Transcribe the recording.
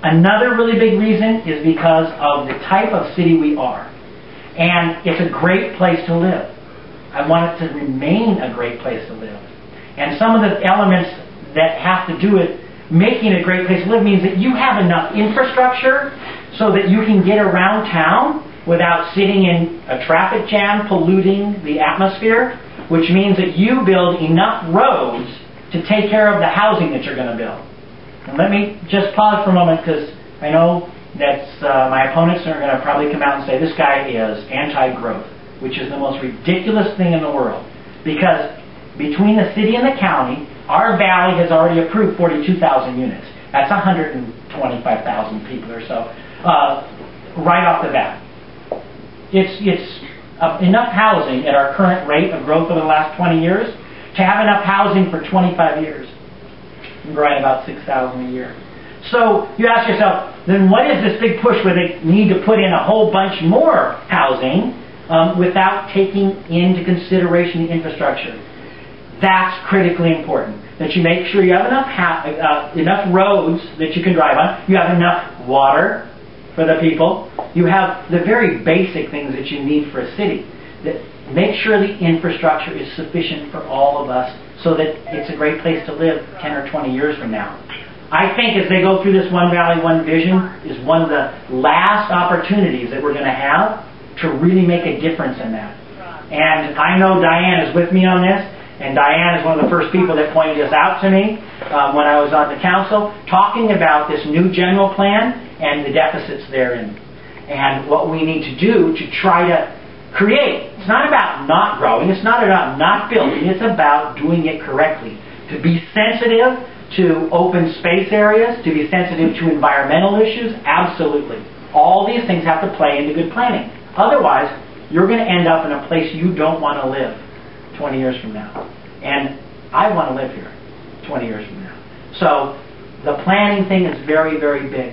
Another really big reason is because of the type of city we are. And it's a great place to live. I want it to remain a great place to live. And some of the elements that have to do with making it a great place to live means that you have enough infrastructure so that you can get around town without sitting in a traffic jam polluting the atmosphere, which means that you build enough roads to take care of the housing that you're going to build. And let me just pause for a moment, because I know that my opponents are going to probably come out and say this guy is anti-growth, which is the most ridiculous thing in the world. Because between the city and the county, our valley has already approved 42,000 units. That's 125,000 people or so, right off the bat. It's enough housing at our current rate of growth over the last 20 years to have enough housing for 25 years. We're growing about 6,000 a year. So you ask yourself, then what is this big push where they need to put in a whole bunch more housing without taking into consideration the infrastructure? That's critically important. That you make sure you have enough roads that you can drive on. You have enough water for the people. You have the very basic things that you need for a city. That make sure the infrastructure is sufficient for all of us so that it's a great place to live 10 or 20 years from now. I think as they go through this One Valley, One Vision is one of the last opportunities that we're going to have to really make a difference in that. And I know Diane is with me on this, and Diane is one of the first people that pointed this out to me when I was on the council, talking about this new general plan and the deficits therein, and what we need to do to try to create. It's not about not growing, it's not about not building, it's about doing it correctly. To be sensitive to open space areas, to be sensitive to environmental issues, absolutely. All these things have to play into good planning. Otherwise, you're going to end up in a place you don't want to live 20 years from now. And I want to live here 20 years from now. So the planning thing is very, very big.